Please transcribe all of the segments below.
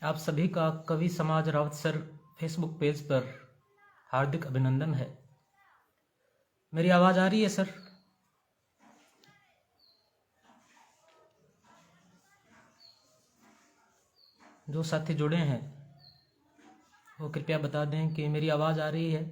आप सभी का कवि समाज रावत सर फेसबुक पेज पर हार्दिक अभिनंदन है। मेरी आवाज़ आ रही है सर? जो साथी जुड़े हैं वो कृपया बता दें कि मेरी आवाज़ आ रही है।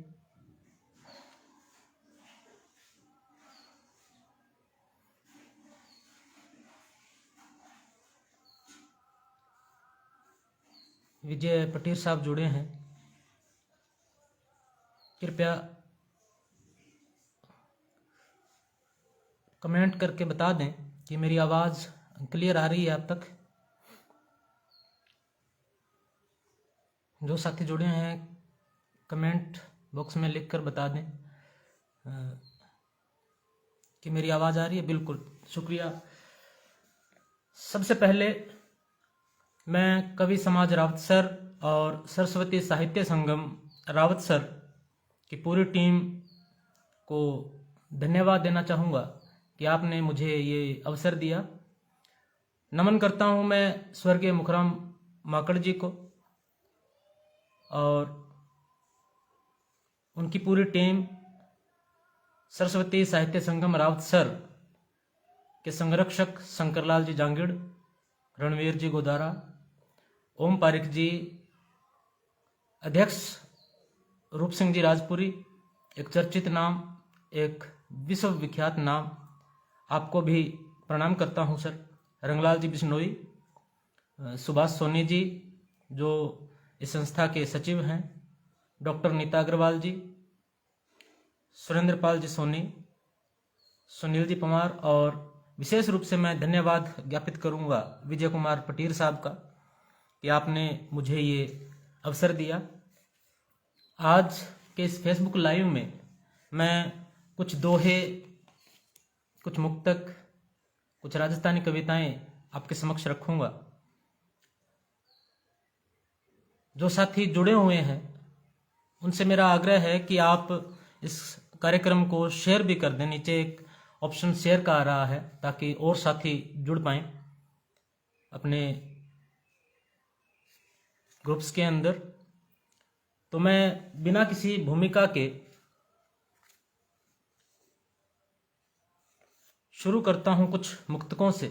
विजय पटेल साहब जुड़े हैं, कृपया कमेंट करके बता दें कि मेरी आवाज़ क्लियर आ रही है आप तक। जो साथी जुड़े हैं कमेंट बॉक्स में लिखकर बता दें कि मेरी आवाज़ आ रही है। बिल्कुल, शुक्रिया। सबसे पहले मैं कवि समाज रावत सर और सरस्वती साहित्य संगम रावत सर की पूरी टीम को धन्यवाद देना चाहूँगा कि आपने मुझे ये अवसर दिया। नमन करता हूँ मैं स्वर्गीय मुखराम माकड़ जी को और उनकी पूरी टीम, सरस्वती साहित्य संगम रावत सर के संरक्षक शंकरलाल जी जांगिड़, रणवीर जी गोदारा, ओम पारिक जी, अध्यक्ष रूप सिंह जी राजपुरी, एक चर्चित नाम, एक विश्वविख्यात नाम, आपको भी प्रणाम करता हूं सर। रंगलाल जी बिश्नोई, सुभाष सोनी जी जो इस संस्था के सचिव हैं, डॉक्टर नीता अग्रवाल जी, सुरेंद्र पाल जी सोनी, सुनील जी पवार, और विशेष रूप से मैं धन्यवाद ज्ञापित करूंगा विजय कुमार पटेल साहब का कि आपने मुझे ये अवसर दिया। आज के इस फेसबुक लाइव में मैं कुछ दोहे, कुछ मुक्तक, कुछ राजस्थानी कविताएं आपके समक्ष रखूंगा। जो साथी जुड़े हुए हैं उनसे मेरा आग्रह है कि आप इस कार्यक्रम को शेयर भी कर दें। नीचे एक ऑप्शन शेयर का आ रहा है ताकि और साथी जुड़ पाएं अपने ग्रुप्स के अंदर। तो मैं बिना किसी भूमिका के शुरू करता हूं कुछ मुक्तकों से,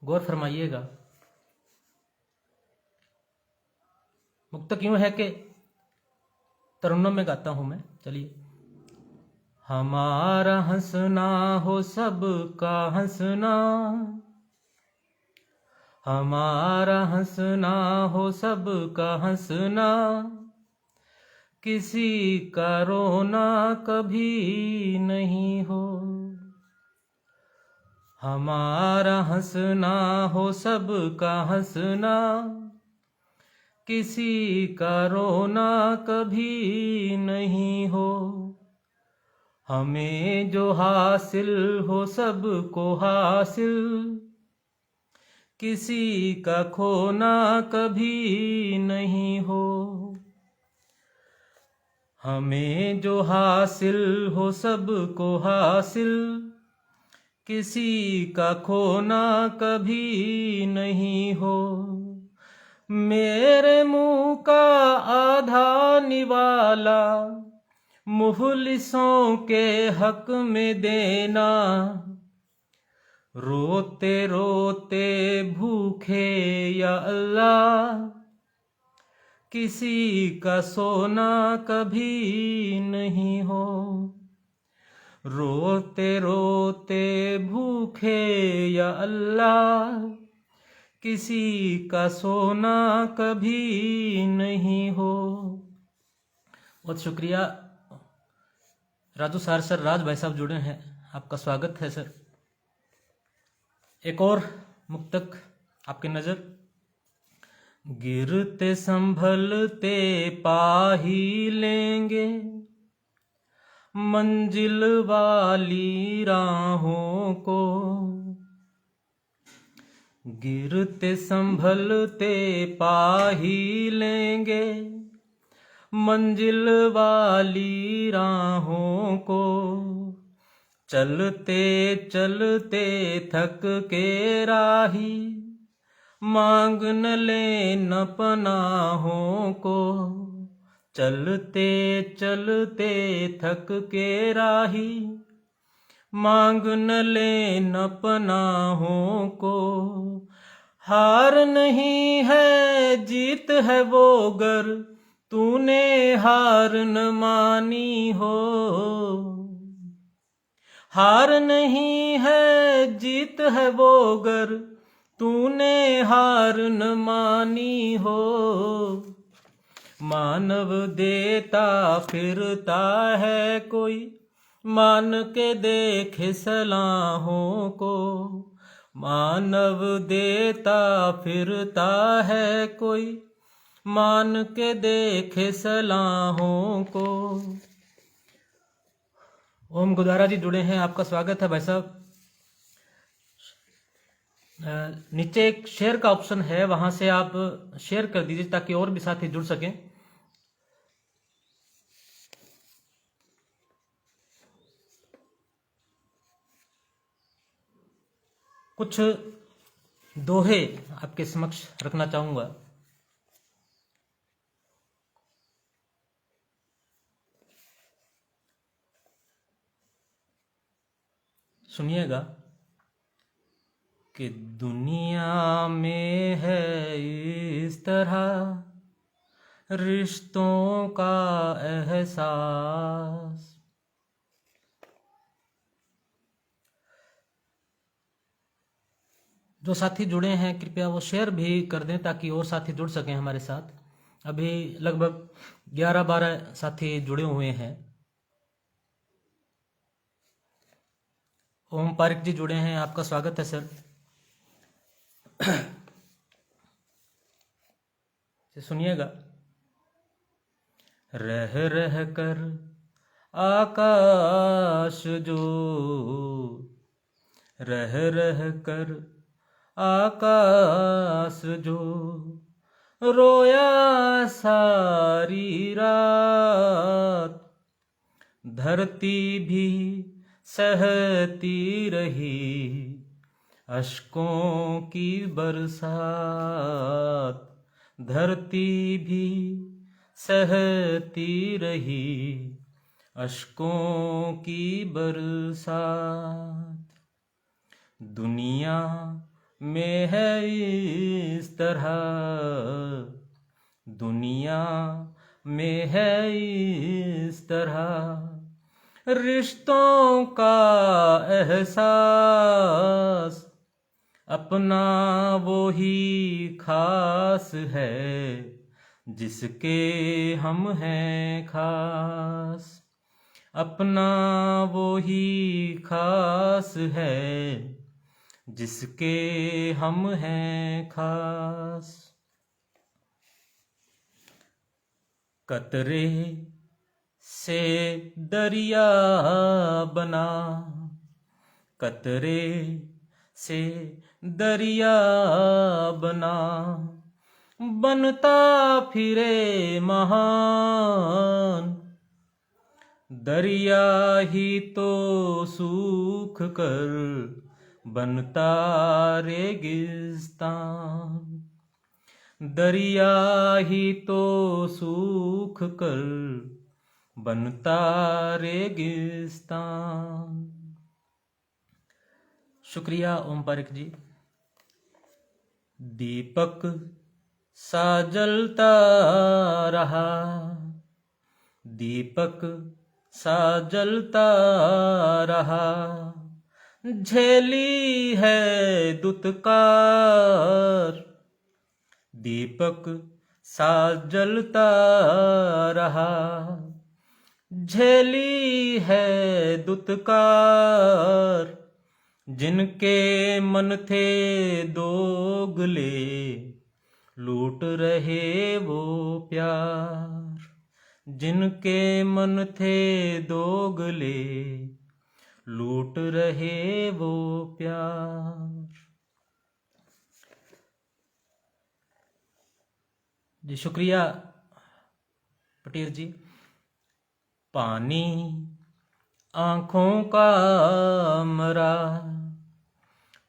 गौर फरमाइएगा। मुक्तक यूं है कि तरुणों में गाता हूं मैं। चलिए। हमारा हंसना हो सबका हंसना, हमारा हंसना हो सबका हंसना, किसी का रोना कभी नहीं हो। हमारा हंसना हो सबका हंसना, किसी का रोना कभी नहीं हो। हमें जो हासिल हो सबको हासिल, किसी का खोना कभी नहीं हो। हमें जो हासिल हो सबको हासिल, किसी का खोना कभी नहीं हो। मेरे मुंह का आधा निवाला मुफलिसों के हक में देना, रोते रोते भूखे या अल्लाह, किसी का सोना कभी नहीं हो। रोते रोते भूखे या अल्लाह, किसी का सोना कभी नहीं हो। बहुत शुक्रिया। राजू सार सर, राज भाई साहब जुड़े हैं, आपका स्वागत है सर। एक और मुक्तक आपकी नजर। गिरते संभलते पा ही लेंगे मंजिल वाली राहों को, गिरते संभलते पा ही लेंगे मंजिल वाली राहों को। चलते चलते थक के राही मांग न ले न पनाहों को, चलते चलते थक के राही, मांग न ले न पनाहों को। हार नहीं है जीत है वो गर तूने हार न मानी हो, हार नहीं है जीत है वो गर तूने हार न मानी हो। मानव देता फिरता है कोई, मान के देखे सलाहों को, मानव देता फिरता है कोई, मान के देखे सलाहों को। ओम गोदारा जी जुड़े हैं, आपका स्वागत है भाई साहब। नीचे एक शेयर का ऑप्शन है, वहां से आप शेयर कर दीजिए ताकि और भी साथी जुड़ सकें। कुछ दोहे आपके समक्ष रखना चाहूंगा। सुनिएगा कि दुनिया में है इस तरह रिश्तों का एहसास, जो साथी जुड़े हैं कृपया वो शेयर भी कर दें ताकि और साथी जुड़ सकें हमारे साथ। अभी लगभग 11-12 साथी जुड़े हुए हैं। ओम पारिक जी जुड़े हैं, आपका स्वागत है सर। सुनिएगा, रह रह कर आकाश जो, रह रह कर आकाश जो, रोया सारी रात, धरती भी सहती रही अश्कों की बरसात, धरती भी सहती रही अश्कों की बरसात। दुनिया में है इस तरह, दुनिया में है इस तरह रिश्तों का एहसास, अपना वो ही खास है जिसके हम हैं खास, अपना वो ही खास है जिसके हम हैं खास। कतरे से दरिया बना, कतरे से दरिया बना, बनता फिरे महान, दरिया ही तो सूख कर बनता रेगिस्तान, दरिया ही तो सूख कर बनता रेगिस्तान। शुक्रिया ओम पारिक जी। दीपक सा जलता रहा, दीपक सा जलता रहा, झेली है दुत्कार, दीपक सा जलता रहा, झेली है दुत्कार, जिनके मन थे दोगले लूट रहे वो प्यार, जिनके मन थे दोगले लूट रहे वो प्यार। जी शुक्रिया पटेल जी। पानी आँखों का मरा,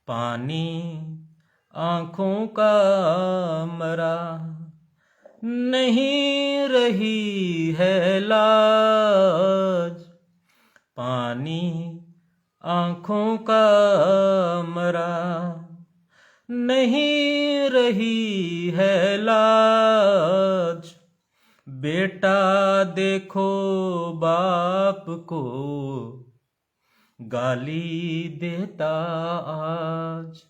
पानी आँखों का मरा, नहीं रही है लाज। पानी आँखों का मरा, नहीं रही है लाज। बेटा देखो बाप को गाली देता आज।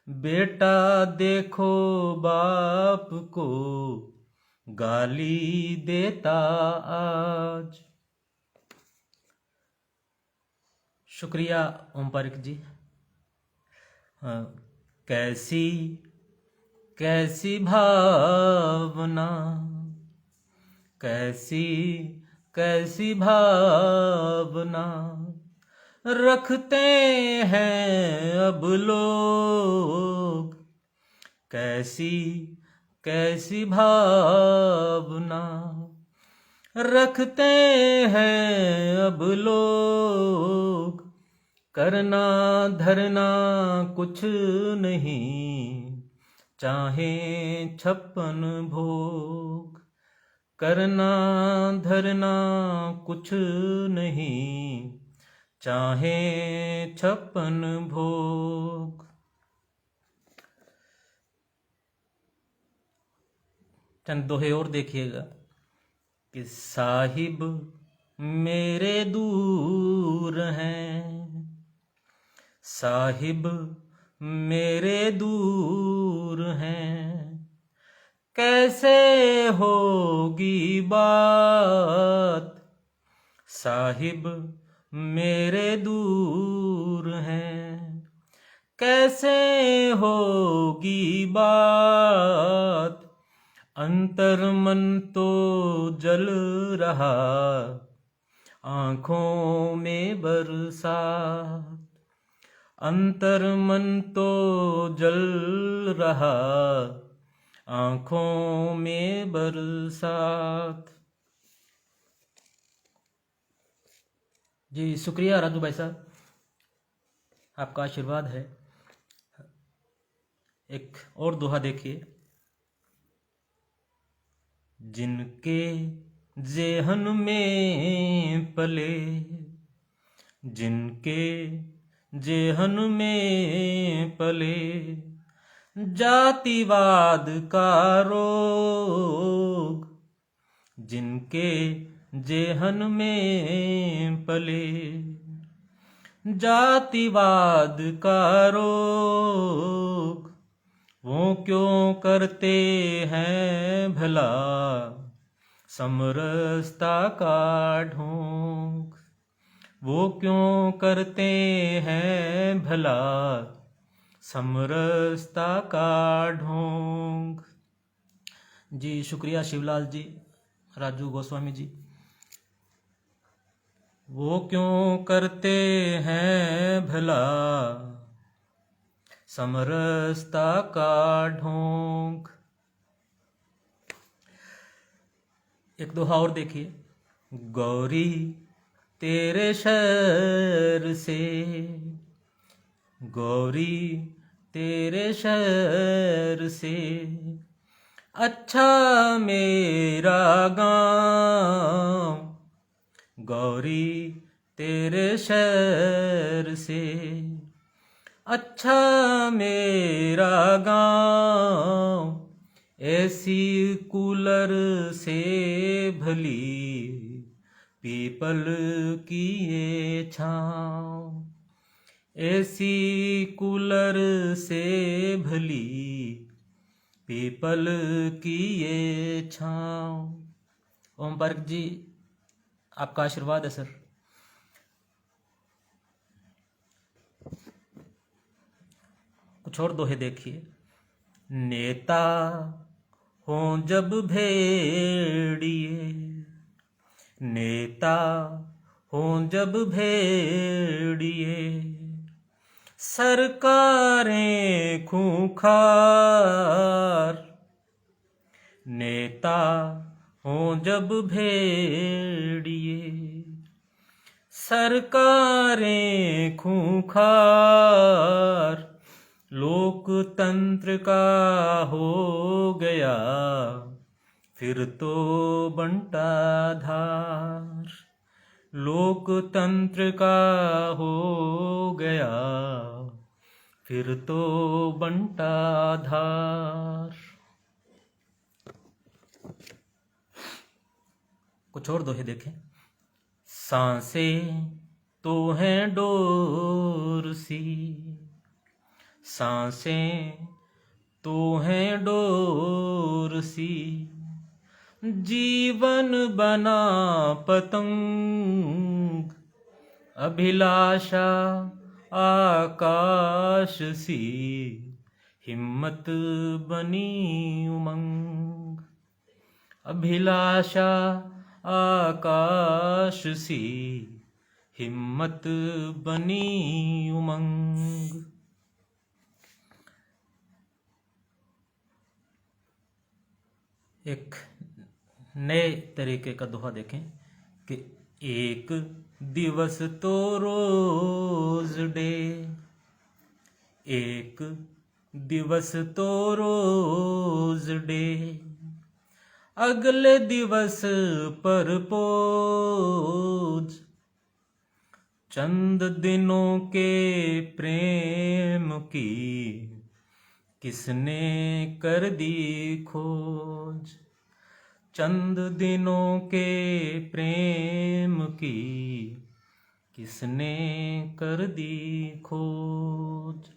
बेटा देखो बाप को गाली देता आज। शुक्रिया ओम पारिक जी। कैसी कैसी भावना, कैसी कैसी भावना रखते हैं अब लोग। कैसी कैसी भावना रखते हैं अब लोग। करना धरना कुछ नहीं, चाहे 56 भोग। करना धरना कुछ नहीं, चाहे 56 भोग। चंद दोहे और देखिएगा कि साहिब मेरे दूर हैं, साहिब मेरे दूर हैं। कैसे होगी बात, साहिब मेरे दूर हैं। कैसे होगी बात, अंतर मन तो जल रहा, आँखों में बरसात। अंतर मन तो जल रहा, आँखों में बरसात। जी शुक्रिया राजू भाई साहब, आपका आशीर्वाद है। एक और दोहा देखिए। जिनके जेहन में पले, जिनके जेहन में पले जातिवाद का रोग। जिनके जेहन में पले जातिवाद का रोग। वो क्यों करते हैं भला समरसता का ढोंग। वो क्यों करते हैं भला समरसता का ढोंग। जी शुक्रिया शिवलाल जी, राजू गोस्वामी जी। वो क्यों करते हैं भला समरसता का ढोंग। एक दोहा और देखिए। गौरी तेरे शहर से, गौरी तेरे शहर से अच्छा मेरा गाँव। गौरी तेरे शहर से अच्छा मेरा गाँव। ऐसी कूलर से भली पीपल की ये छाँव। ऐसी कूलर से भली पीपल की ये छाँव। ओम पारिक जी, आपका आशीर्वाद है सर। कुछ और दोहे देखिए। नेता हों जब भेड़िए, नेता हों जब भेड़िए सरकारें खूंखार। नेता हों जब भेड़िए सरकारें खूंखार। लोकतंत्र का हो गया फिर तो बंटा धार। लोकतंत्र का हो गया फिर तो बंटा धार। कुछ और दोहे देखें। सांसें तो हैं डोर सी, सांसें तो हैं डोर सी, जीवन बना पतंग, अभिलाषा आकाश सी, हिम्मत बनी उमंग। अभिलाषा आकाश सी, हिम्मत बनी उमंग। एक नए तरीके का दोहा देखें कि एक दिवस तो रोज डे, एक दिवस तो रोज डे, अगले दिवस पर पोज। चंद दिनों के प्रेम की किसने कर दी खोज। चंद दिनों के प्रेम की किसने कर दी खोज।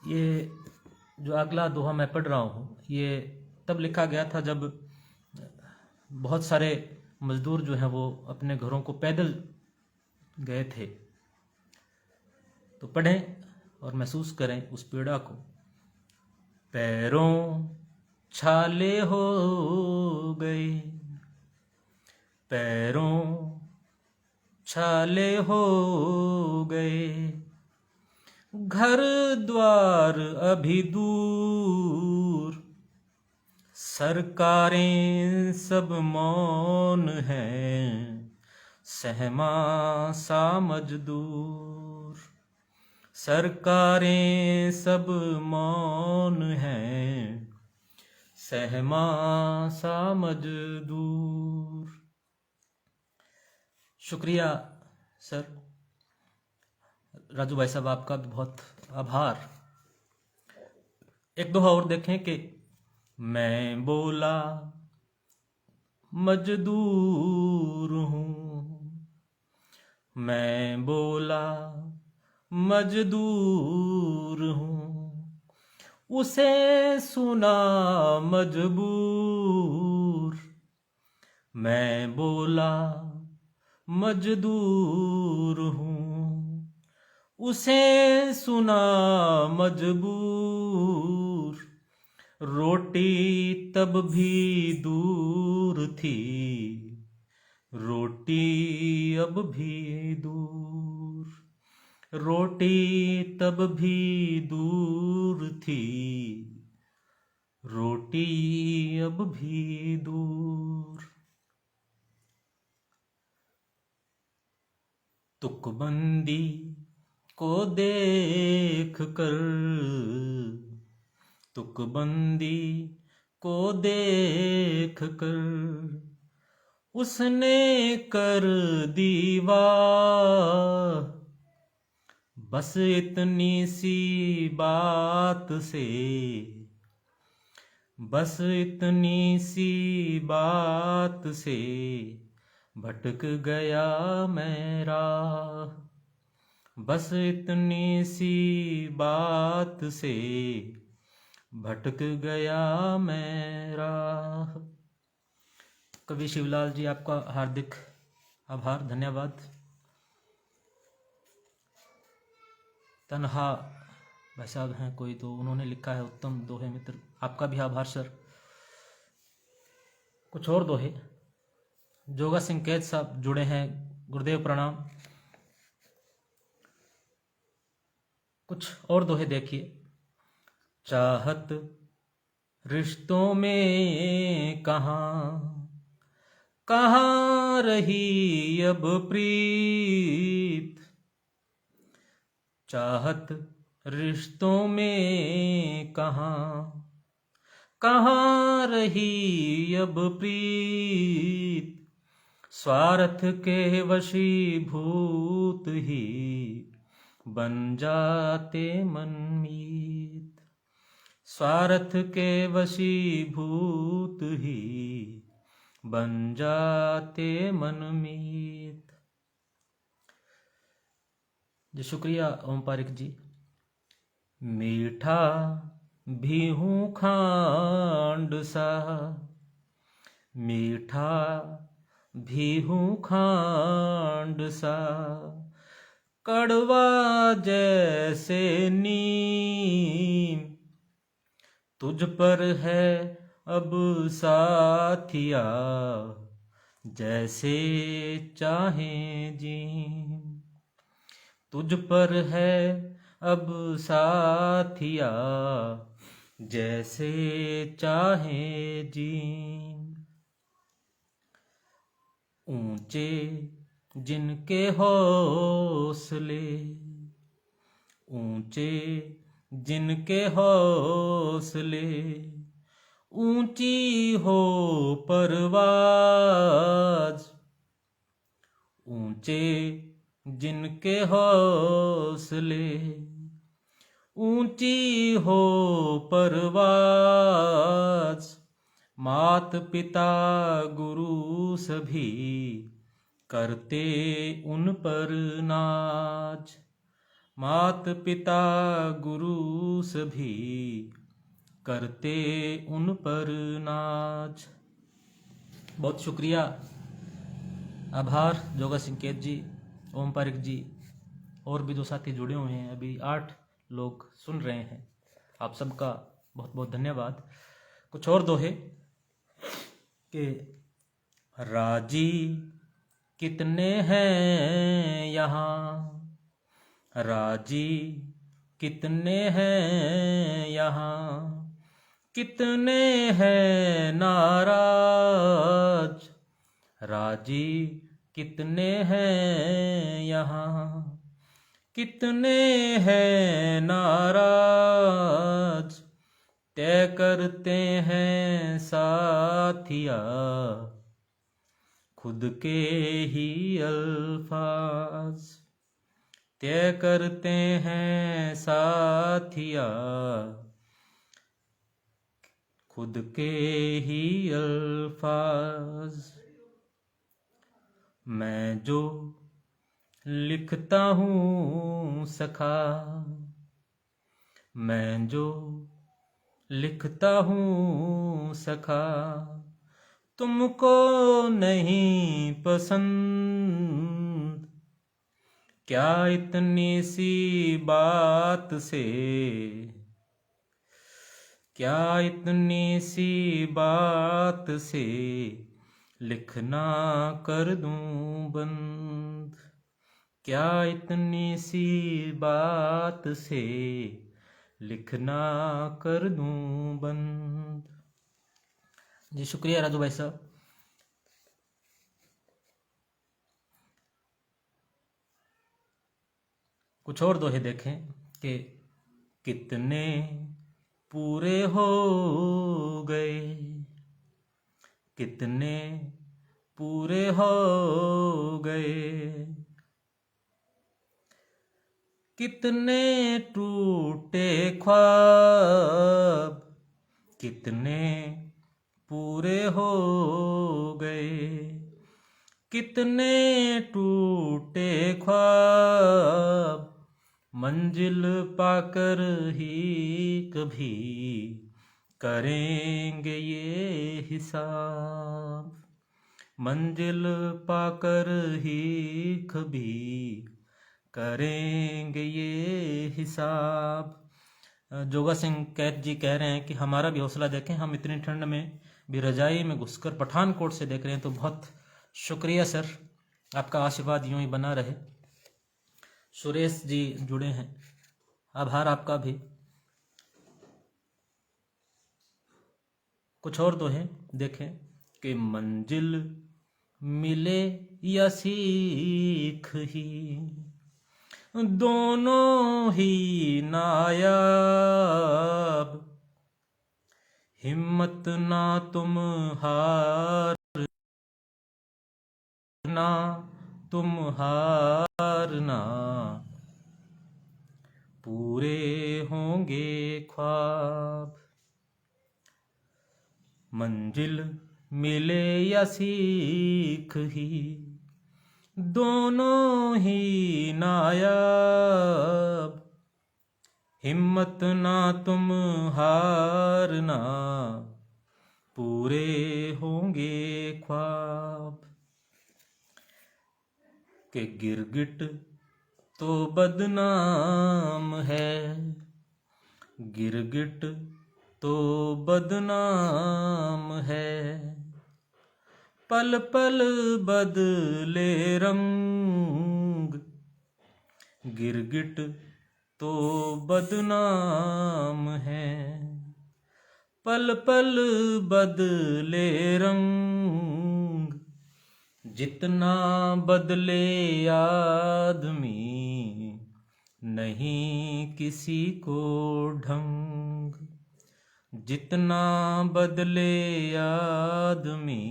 ये जो अगला दोहा मैं पढ़ रहा हूँ ये तब लिखा गया था जब बहुत सारे मजदूर जो हैं वो अपने घरों को पैदल गए थे। तो पढ़ें और महसूस करें उस पीड़ा को। पैरों छाले हो गए, पैरों छाले हो गए, घर द्वार अभी दूर, सरकारें सब मौन हैं, सहमा सा मजदूर। सरकारें सब मौन हैं, सहमा सा मजदूर। शुक्रिया सर, राजू भाई साहब आपका भी बहुत आभार। एक दोहा और देखें कि मैं बोला मजदूर हूँ, मैं बोला मजदूर हूँ, उसे सुना मजबूर। मैं बोला मजदूर हूँ, उसे सुना मजबूर। रोटी तब भी दूर थी, रोटी अब भी दूर। रोटी तब भी दूर थी, रोटी अब भी दूर। तुकबंदी को देख कर, तुकबंदी को देख कर, उसने कर दी वाह। बस इतनी सी बात से, बस इतनी सी बात से, भटक गया मैं राह। बस इतनी सी बात से, भटक गया मैं राह। कवि शिवलाल जी आपका हार्दिक आभार, धन्यवाद। तन्हा भाई साहब हैं कोई, तो उन्होंने लिखा है उत्तम दोहे मित्र, आपका भी आभार सर। कुछ और दोहे, जोगा सिंह कैद साहब जुड़े हैं, गुरुदेव प्रणाम। कुछ और दोहे देखिए। चाहत रिश्तों में कहाँ, कहाँ रही अब प्रीत, चाहत रिश्तों में कहाँ कहाँ रही अब प्रीत, स्वार्थ के वशीभूत ही बन जाते मनमीत, स्वार्थ के वशीभूत ही बन जाते मनमीत। जी शुक्रिया ओम पारिक जी। मीठा भी हूँ खांड सा, मीठा भी हूँ खांड सा, कड़वा जैसे नीम, तुझ पर है अब साथिया जैसे चाहे जीं, तुझ पर है अब साथिया जैसे चाहे जीं। ऊंचे जिनके हौसले, ऊंचे जिनके हौसले, ऊंची हो परवाज, ऊंचे जिनके हौसले, ऊंची हो परवाज, मात पिता गुरु सभी करते उन पर नाज, मात पिता गुरु सभी करते उन पर नाज। बहुत शुक्रिया, आभार जोगा सिंकेत जी, ओम पारिक जी, और भी 2 साथी जुड़े हुए हैं, अभी 8 लोग सुन रहे हैं। आप सबका बहुत बहुत धन्यवाद। कुछ और दोहे कि राजी कितने हैं यहाँ, राजी कितने हैं यहाँ, कितने हैं नाराज, राजी कितने हैं यहाँ, कितने हैं नाराज, तय करते हैं साथिया खुद के ही अल्फाज, तय करते हैं साथिया खुद के ही अल्फाज। मैं जो लिखता हूँ सखा, मैं जो लिखता हूँ सखा, तुमको नहीं पसंद, क्या इतनी सी बात से, क्या इतनी सी बात से लिखना कर दूं बंद, क्या इतनी सी बात से लिखना कर दूं बंद। जी शुक्रिया राजू भाई साहब। कुछ और दोहे देखें कि कितने पूरे हो गए, कितने पूरे हो गए, कितने टूटे ख्वाब, कितने पूरे हो गए, कितने टूटे ख्वाब, मंजिल पाकर ही कभी करेंगे ये हिसाब, मंजिल पाकर ही कभी करेंगे ये हिसाब। जोगा सिंह कैद जी कह रहे हैं कि हमारा भी हौसला देखें, हम इतनी ठंड में भी रजाई में घुसकर पठानकोट से देख रहे हैं, तो बहुत शुक्रिया सर, आपका आशीर्वाद यूं ही बना रहे। सुरेश जी जुड़े हैं, आभार आपका भी। कुछ और दोहे देखें कि मंजिल मिले या सीख ही, दोनों ही नायाब, हिम्मत ना तुम हारना, तुम हारना, पूरे होंगे ख्वाब। मंजिल मिले या सीख ही, दोनों ही नायाब, हिम्मत ना तुम हारना, पूरे होंगे ख्वाब। के गिरगिट तो बदनाम है, गिरगिट तो बदनाम है, पल पल बदले रंग, गिरगिट तो बदनाम है, पल पल बदले रंग, जितना बदले आदमी, नहीं किसी को ढंग, जितना बदले आदमी,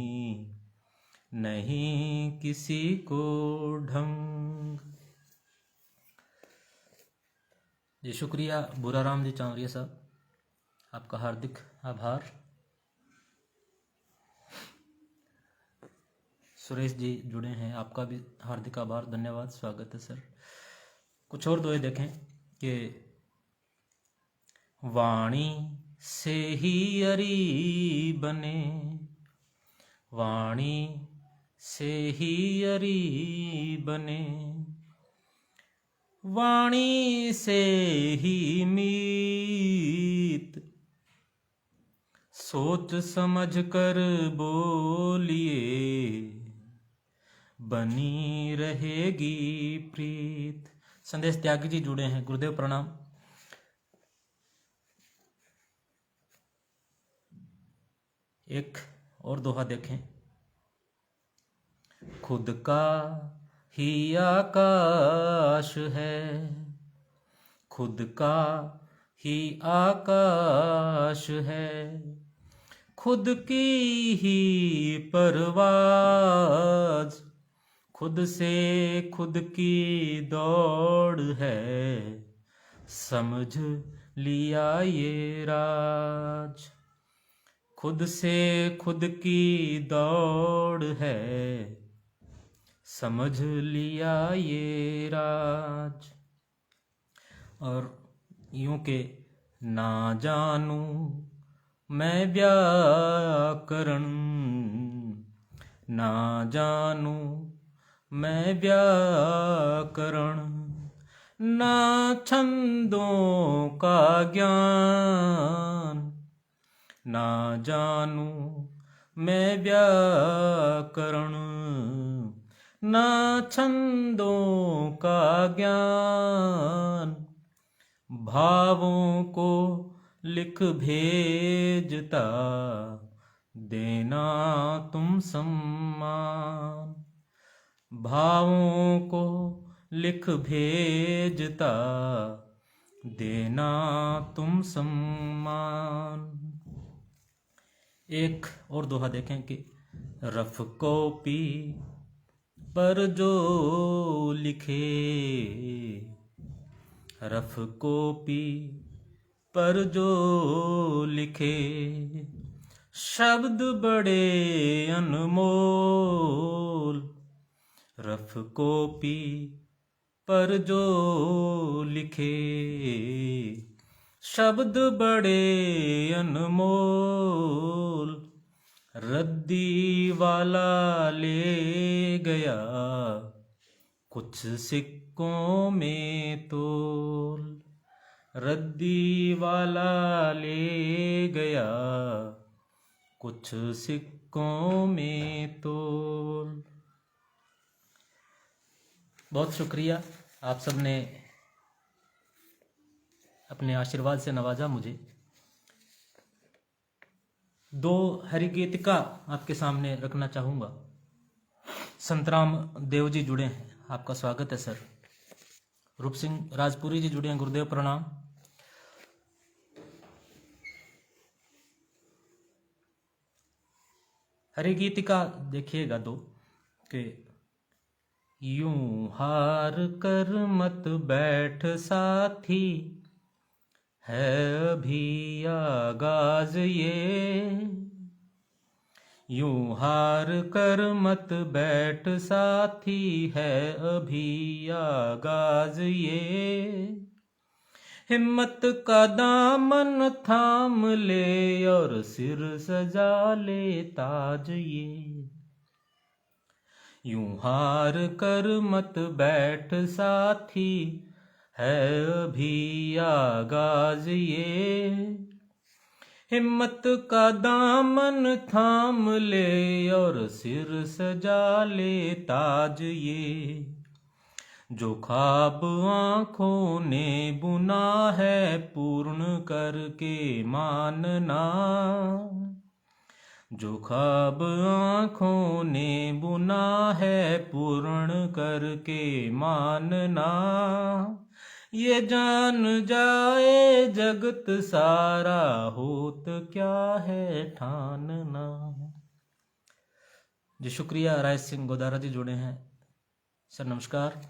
नहीं किसी को ढंग। जी शुक्रिया बुराराम जी चावरिया साहब, आपका हार्दिक आभार। सुरेश जी जुड़े हैं, आपका भी हार्दिक आभार, धन्यवाद, स्वागत है सर। कुछ और दोहे देखें कि वाणी से ही अरी बने, वाणी से ही अरी बने, वाणी से ही मीत, सोच समझ कर बोलिए, बनी रहेगी प्रीत। संदेश त्यागी जी जुड़े हैं, गुरुदेव प्रणाम। एक और दोहा देखें, खुद का ही आकाश है, खुद का ही आकाश है, खुद की ही परवाज, खुद से खुद की दौड़ है, समझ लिया ये राज, खुद से खुद की दौड़ है, समझ लिया ये राज। और यूं के ना जानूं मैं व्याकरण, ना जानूं मैं व्याकरण, ना छंदों का ज्ञान, ना जानूं मैं व्याकरण, ना छंदों का ज्ञान, भावों को लिख भेजता देना तुम सम्मान, भावों को लिख भेजता देना तुम सम्मान। एक और दोहा देखें कि रफ कॉपी पर जो लिखे, रफ कॉपी पर जो लिखे, शब्द बड़े अनमोल, रफ कॉपी पर जो लिखे, शब्द बड़े अनमोल, रद्दी वाला ले गया कुछ सिक्कों में तोल, रद्दी वाला ले गया कुछ सिक्कों में तोल। बहुत शुक्रिया, आप सबने अपने आशीर्वाद से नवाजा मुझे। दो हरिगीतिका आपके सामने रखना चाहूँगा। संतराम देव जी जुड़े हैं, आपका स्वागत है सर। रूप सिंह राजपुरी जी जुड़े हैं, गुरुदेव प्रणाम। हरे गीतिका देखिएगा दो कि यूं हार कर मत बैठ साथी, है अभी आगाज ये। यूं हार कर मत बैठ साथी, है अभी आगाज ये। हिम्मत का दामन थाम ले और सिर सजा ले ताज ये। यूं हार कर मत बैठ साथी, है अभी आगाज ये। हिम्मत का दामन थाम ले और सिर सजा ले ताज ये। जो ख्वाब आँखों ने बुना है पूर्ण करके मानना। जो ख्वाब आँखों ने बुना है पूर्ण करके मानना। ये जान जाए जगत सारा, होत क्या है ठानना। जी शुक्रिया। राय सिंह गोदारा जी जुड़े हैं, सर नमस्कार।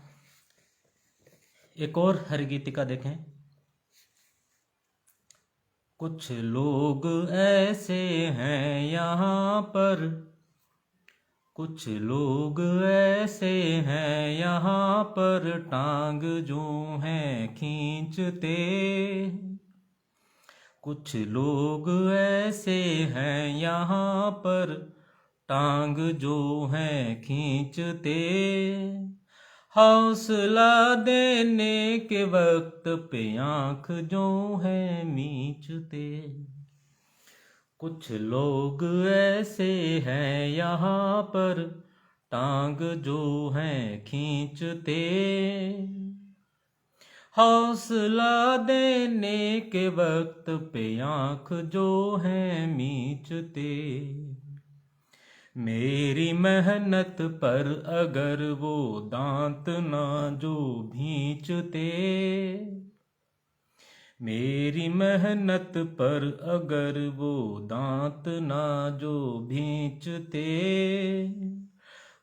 एक और हरिगीतिका देखें। कुछ लोग ऐसे हैं यहाँ पर, कुछ लोग ऐसे हैं यहाँ पर, टांग जो हैं खींचते। कुछ लोग ऐसे हैं यहाँ पर, टांग जो हैं खींचते। हौसला देने के वक्त पे आँख जो है मीचते। कुछ लोग ऐसे हैं यहाँ पर, टांग जो हैं खींचते। हौसला देने के वक्त पे आँख जो है मीचते। मेरी मेहनत पर अगर वो दांत ना जो भींचते। मेरी मेहनत पर अगर वो दांत ना जो भींचते।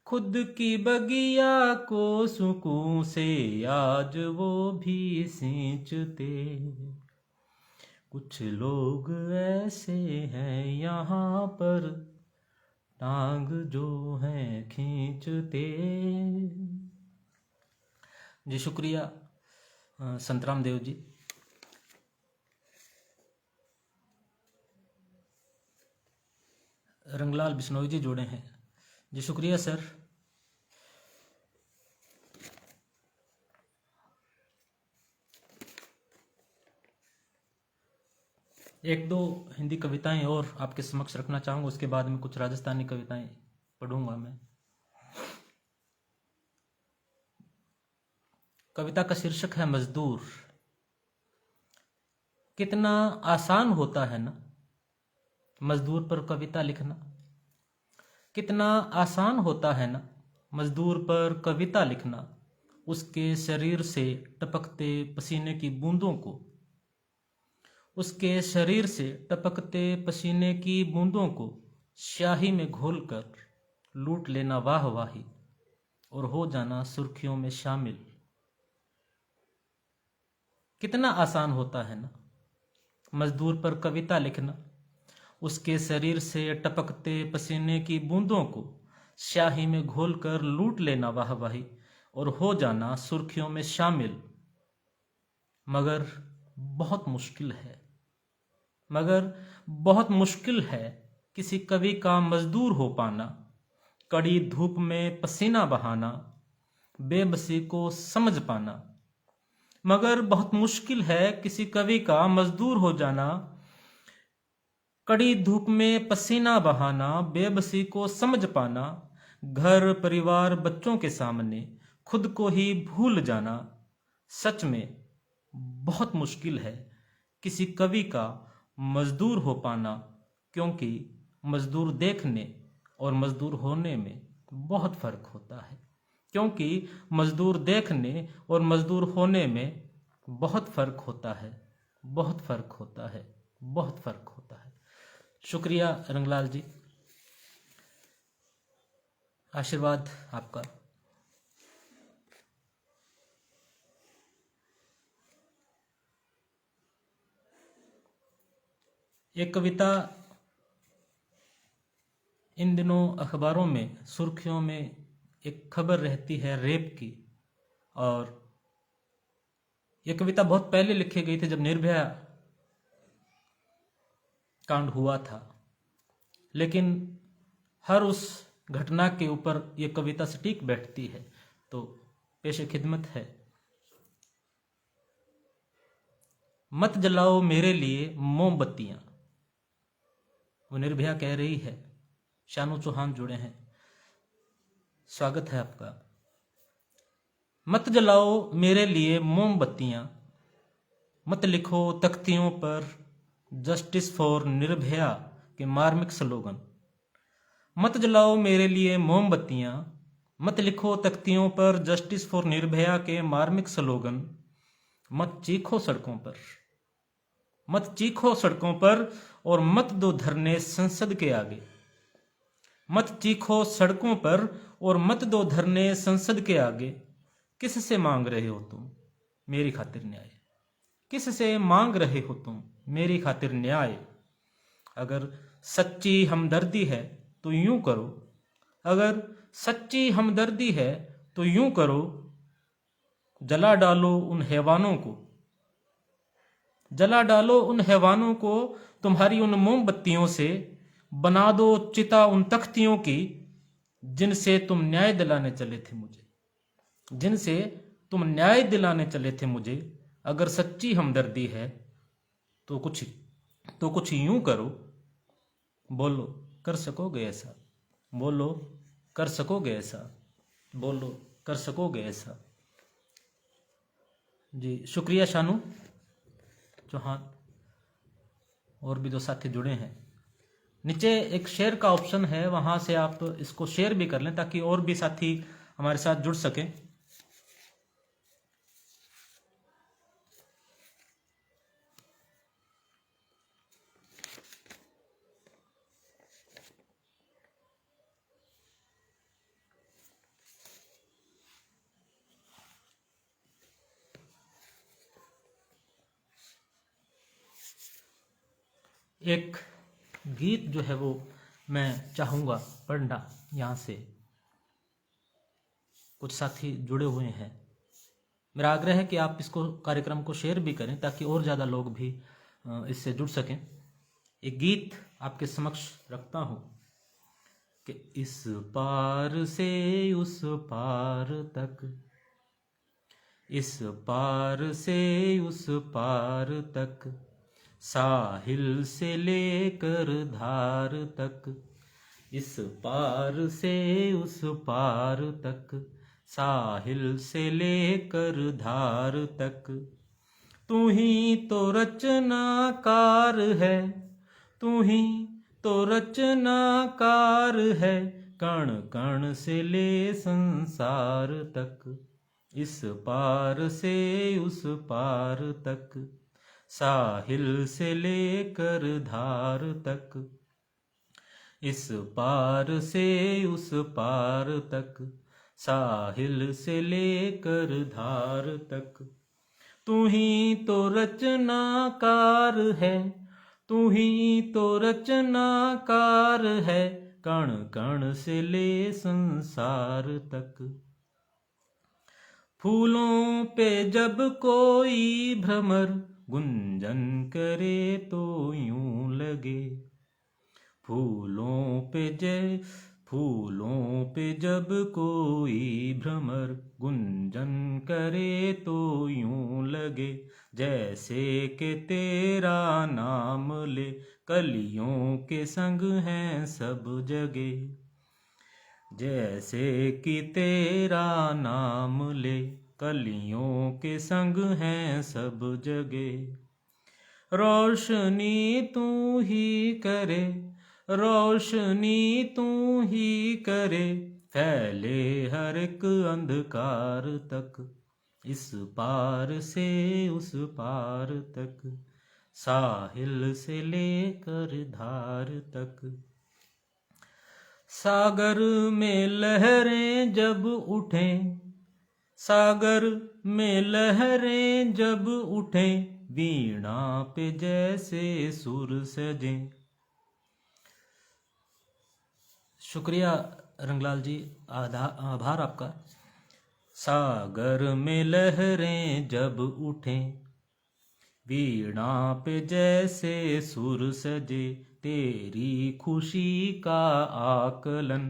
खुद की बगिया को सुकून से आज वो भी सींचते। कुछ लोग ऐसे हैं यहाँ पर, टांग जो हैं खींचते। जी शुक्रिया संतराम देव जी। रंगलाल बिश्नोई जी जुड़े हैं, जी शुक्रिया सर। एक दो हिंदी कविताएं और आपके समक्ष रखना चाहूँगा, उसके बाद में कुछ राजस्थानी कविताएं पढ़ूंगा मैं। कविता का शीर्षक है मजदूर। कितना आसान होता है ना मजदूर पर कविता लिखना। कितना आसान होता है ना मजदूर पर कविता लिखना। उसके शरीर से टपकते पसीने की बूंदों को, उसके शरीर से टपकते पसीने की बूंदों को स्याही में घोलकर लूट लेना वाह वाही, और हो जाना सुर्खियों में शामिल। कितना आसान होता है ना मजदूर पर कविता लिखना। उसके शरीर से टपकते पसीने की बूंदों को स्याही में घोलकर लूट लेना वाह वाही, और हो जाना सुर्खियों में शामिल। मगर बहुत मुश्किल है, मगर बहुत मुश्किल है किसी कवि का मजदूर हो पाना। कड़ी धूप में पसीना बहाना, बेबसी को समझ पाना। मगर बहुत मुश्किल है किसी कवि का मजदूर हो जाना। कड़ी धूप में पसीना बहाना, बेबसी को समझ पाना। घर परिवार बच्चों के सामने खुद को ही भूल जाना। सच में बहुत मुश्किल है किसी कवि का मजदूर हो पाना, क्योंकि मजदूर देखने और मजदूर होने में बहुत फर्क होता है। क्योंकि मजदूर देखने और मजदूर होने में बहुत फर्क होता है, बहुत फर्क होता है, बहुत फर्क होता है। शुक्रिया रंगलाल जी, आशीर्वाद आपका। एक कविता इन दिनों अखबारों में सुर्खियों में एक खबर रहती है रेप की, और ये कविता बहुत पहले लिखी गई थी जब निर्भया कांड हुआ था, लेकिन हर उस घटना के ऊपर ये कविता सटीक बैठती है, तो पेशे खिदमत है। मत जलाओ मेरे लिए मोमबत्तियां, वो निर्भया कह रही है। शानू चौहान जुड़े हैं, स्वागत है आपका। मत जलाओ मेरे लिए मोमबत्तियां, मत लिखो तख्तियों पर जस्टिस फॉर निर्भया के मार्मिक स्लोगन। मत जलाओ मेरे लिए मोमबत्तियां, मत लिखो तख्तियों पर जस्टिस फॉर निर्भया के मार्मिक स्लोगन। मत चीखो सड़कों पर, मत चीखो सड़कों पर, और मत दो धरने संसद के आगे। मत चीखो सड़कों पर और मत दो धरने संसद के आगे। किससे मांग रहे हो तुम मेरी खातिर न्याय? किससे मांग रहे हो तुम मेरी खातिर न्याय? अगर सच्ची हमदर्दी है तो यूं करो, अगर सच्ची हमदर्दी है तो यूं करो, जला डालो उन हैवानों को, जला डालो उन हैवानों को, तुम्हारी उन मोमबत्तियों से बना दो चिता उन तख्तियों की, जिनसे तुम न्याय दिलाने चले थे मुझे, जिनसे तुम न्याय दिलाने चले थे मुझे। अगर सच्ची हमदर्दी है तो कुछ यूं करो, बोलो कर सकोगे ऐसा, बोलो कर सकोगे ऐसा, बोलो कर सकोगे ऐसा। जी शुक्रिया शानू चौहान, और भी जो साथी जुड़े हैं। नीचे एक शेयर का ऑप्शन है, वहां से आप इसको शेयर भी कर लें ताकि और भी साथी हमारे साथ जुड़ सकें। एक गीत जो है वो मैं चाहूँगा पढ़ना, यहाँ से कुछ साथी जुड़े हुए हैं। मेरा आग्रह है कि आप इसको कार्यक्रम को शेयर भी करें ताकि और ज़्यादा लोग भी इससे जुड़ सकें। एक गीत आपके समक्ष रखता हूँ कि इस पार से उस पार तक, इस पार से उस पार तक, साहिल से लेकर धार तक, इस पार से उस पार तक, साहिल से लेकर धार तक। तू ही तो रचनाकार है, तू ही तो रचनाकार है, कण कण से ले संसार तक। इस पार से उस पार तक, साहिल से लेकर धार तक, इस पार से उस पार तक, साहिल से लेकर धार तक। तू ही तो रचनाकार है, तू ही तो रचनाकार है, कण कण से ले संसार तक। फूलों पे जब कोई भ्रमर गुंजन करे तो यूं लगे, फूलों पे जब कोई भ्रमर गुंजन करे तो यूं लगे, जैसे कि तेरा नाम ले कलियों के संग हैं सब जगे, जैसे कि तेरा नाम ले कलियों के संग हैं सब जगे। रोशनी तू ही करे, रोशनी तू ही करे, फैले हर एक अंधकार तक, इस पार से उस पार तक, साहिल से लेकर धार तक। सागर में लहरें जब उठें, सागर में लहरें जब उठें, वीणा पे जैसे सुर सजें। शुक्रिया रंगलाल जी, आभार आपका। सागर में लहरें जब उठें, वीणा पे जैसे सुर सजे, तेरी खुशी का आकलन,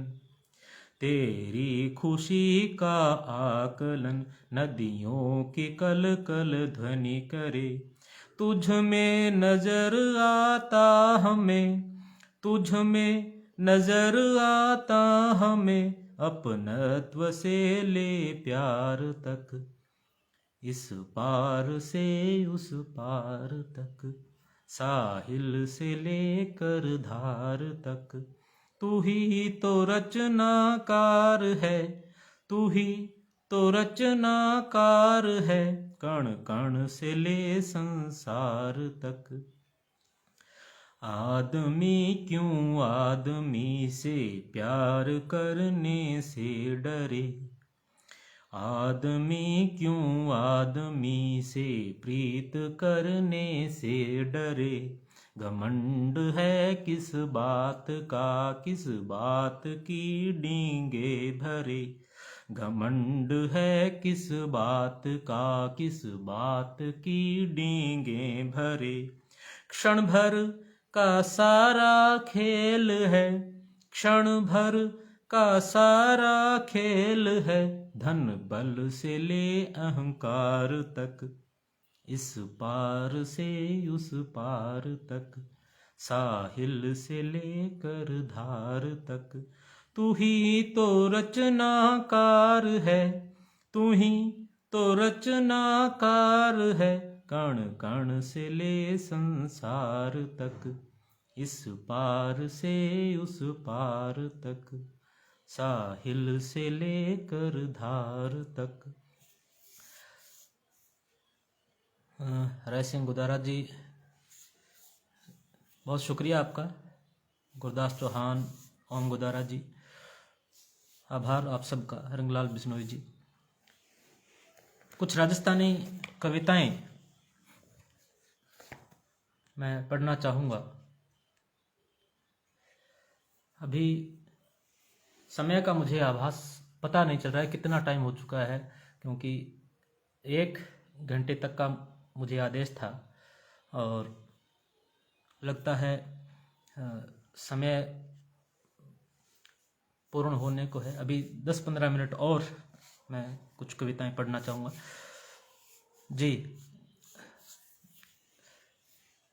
तेरी खुशी का आकलन, नदियों की कल कल ध्वनि करे। तुझ में नजर आता हमें, तुझ में नजर आता हमें, अपनत्व से ले प्यार तक, इस पार से उस पार तक, साहिल से लेकर धार तक। तू ही तो रचनाकार है, तू ही तो रचनाकार है, कण कण से ले संसार तक। आदमी क्यों आदमी से प्यार करने से डरे, आदमी क्यों आदमी से प्रीत करने से डरे। घमंड है किस बात का, किस बात की डींगे भरे। घमंड है किस बात का, किस बात की डींगे भरे। क्षण भर का सारा खेल है, क्षण भर का सारा खेल है, धन बल से ले अहंकार तक, इस पार से उस पार तक, साहिल से लेकर धार तक। तू ही तो रचनाकार है, तू ही तो रचनाकार है, कण कण से ले संसार तक, इस पार से उस पार तक, साहिल से लेकर धार तक। राय सिंह गुदारा जी, बहुत शुक्रिया आपका। गुरदास चौहान, ओम गुदारा जी, आभार आप सबका। रंगलाल बिश्नोई जी। कुछ राजस्थानी कविताएं मैं पढ़ना चाहूँगा। अभी समय का मुझे आभास पता नहीं चल रहा है कितना टाइम हो चुका है, क्योंकि 1 घंटे तक का मुझे आदेश था और लगता है समय पूर्ण होने को है। अभी 10-15 मिनट और मैं कुछ कविताएं पढ़ना चाहूँगा जी।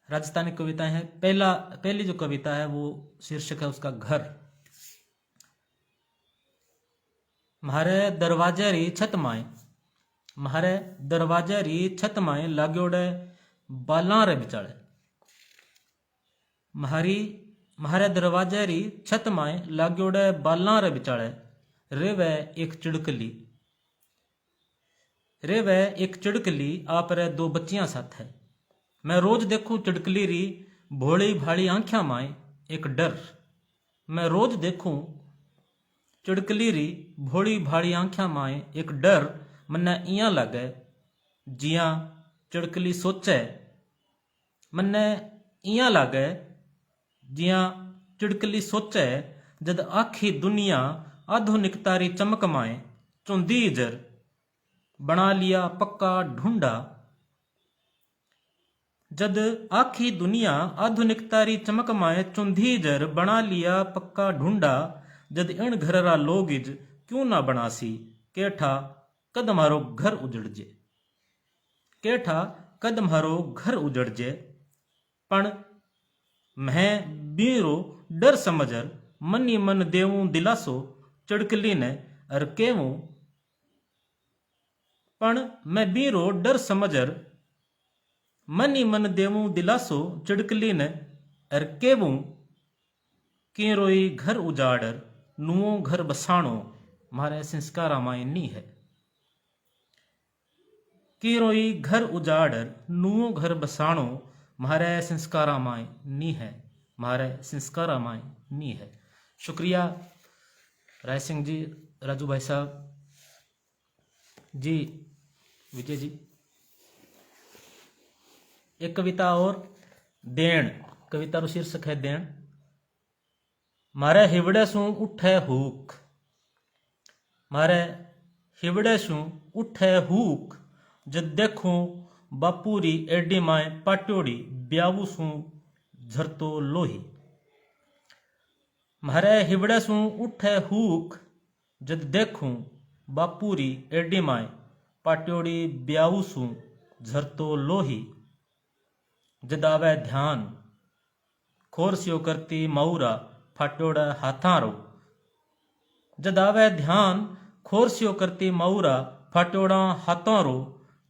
राजस्थानी कविताएं हैं। पहली जो कविता है वो शीर्षक है उसका घर। म्हारे दरवाजे री छत माए, म्हारे दरवाजे री छत माए, लाग्योड़े बालां रे बिचाड़े। म्हारे दरवाजे री छत माए, लाग्योड़े बालां रे बिचाड़े। रे वह एक चिड़कली, रे वह एक चिड़कली, आप रे 2 बच्चियां साथ है। मैं रोज देखूं चिड़कली री भोली भाली आंख्या माए एक डर। मैं रोज देखूं चिड़कली री भोली भाली आंख्या माए एक डर। मन्ने इयां लगे जियां चिड़कली सोचे, मन्ने इयां लगे जियां चिड़कली सोचे, जद आखी दुनिया आधुनिकता री चमक माए चुंदी जर बना लिया पक्का ढूंढा। जद आखी दुनिया आधुनिकता री चमक माए चुंधी जर बना लिया पक्का ढूंढा। जद इन घररा लोग इज क्यों ना बनासी, केठा कद मारो घर उजड़ जे, केठा कद मारो घर उजड़ जे। पण मैं बीरो डर समझर मनी मन देवूं दिलासो चिड़कली ने अर केवूं। पण मैं बीरो डर समझर मनी मन देवूं दिलासो चिड़कली ने अर केवूं। की रोई घर उजाड़र नुओं घर बसाणो म्हारे संस्कारा माय नी है। की रोई घर उजाड़र नुओ घर बसाणो, म्हारे संस्कारा माय नी है, म्हारे संस्कारा माय नी है। शुक्रिया राय सिंह जी, राजू भाई साहब जी, विजय जी। एक कविता और, देण। कविता रो शीर्षक है देण। मारे हिवड़े सू उठे हुक, मारे हिवड़े सू उठे हुक, जद देखूं बापूरी एडी माए पाट्योड़ी, ब्यावू सू झरतो लोही। मारे हिवड़े सू उठे हुक, जद देखूं बापूरी एडी माए पाट्योड़ी, ब्यावू सू झरतो लोही। जद आवे ध्यान खोरस्यो करती मऊरा, फाट्योड़ा हाथारो। जद आवे ध्यान खोरस्यो करती मऊरा, फाट्योड़ा हाथारो,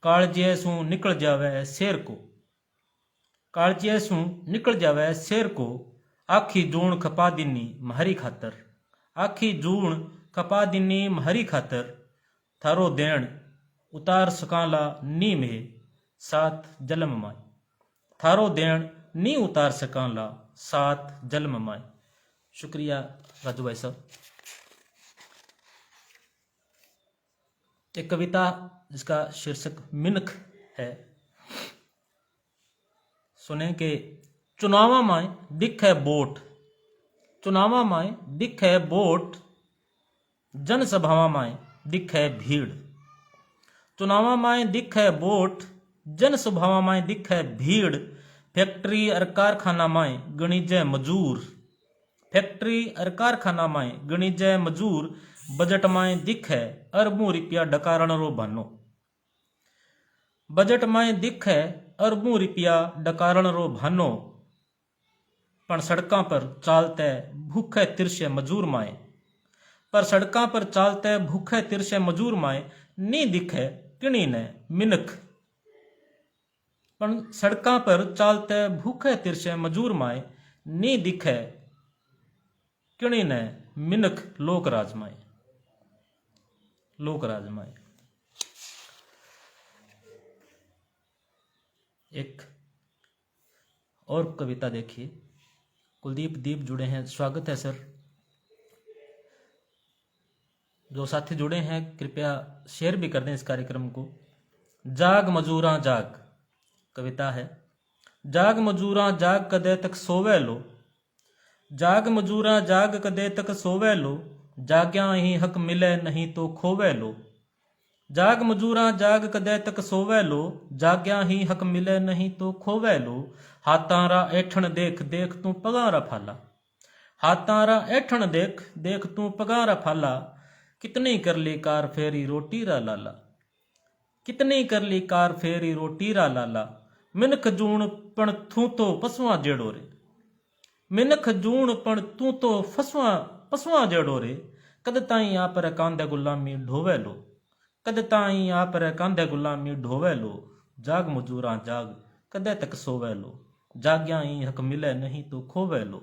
कालजिए सू निकल जावे शेर को, कालजिए सू निकल जावे शेर को। आखी जूण खपा दिनी म्हारी खातर, आखी जूण खपा दिनी म्हारी खातर, थारो देण उतार सकाला नी में सात जलम माय, थारो देण नी उतार सकाला सात जलम माय। शुक्रिया राजू भाई साहब। एक कविता जिसका शीर्षक मिनख है, सुने के चुनावा माय दिखे बोट, चुनावा माय दिखे बोट, जनसभावा माय दिखे भीड़। चुनावा माय दिखे बोट, जनसभावा माय दिखे भीड़। फैक्ट्री और कारखाना माय गणिजय मजूर, फैक्ट्री और कारखाना माय गणिजय मजूर। बजट माय दिखे अरबों रुपया डकारण रो भानो, बजट माय दिखे अरबों रुपया डकारण रो भानो। पण सड़कां पर चालते भूखे तिरछे मजूर माय, पर सड़कां पर चालते भूखे तिरछे मजूर माय नी दिखे किणी ने मिनख। पण सड़कां पर चालते भूखे तिरछे मजूर माय नी दिखे किणी ने मिनख। Lokraj my, Lokraj my. एक और कविता देखिए, कुलदीप दीप जुड़े हैं, स्वागत है सर। जो साथी जुड़े हैं कृपया शेयर भी कर दें इस कार्यक्रम को। जाग मजूरा जाग, कविता है। जाग मजूरा जाग कदे तक सोवे लो, जाग मजूरा जाग कदे तक सोवे लो, जाग्या ही हक मिले नहीं तो खोवे लो। जाग मजूरा जाग कदे तक सोवे लो, जाग्या ही हक मिले नहीं तो खोवे लो। हाथारा ऐठन देख देख तू पगारा फाला, हाथारा ऐठन देख देख तू पगारा फाला। कितनी कर ली कार फेरी रोटी रा लाला, कितनी कर ली कार फेरी रोटी रा लाला। मिनख जूण पण तू तो पसुआ जेड़ो रे, मिनख जूण पण तू तो पसुआ जेड़ो रे। कद ताई आप रे कांधे गुलामी ढोवे लो, कद ताई आप रे कांधे गुलामी ढोवे लो। जाग मजूरा जाग कदे तक सोवे लो, जाग्या ही हक मिले नहीं तो खोवे लो।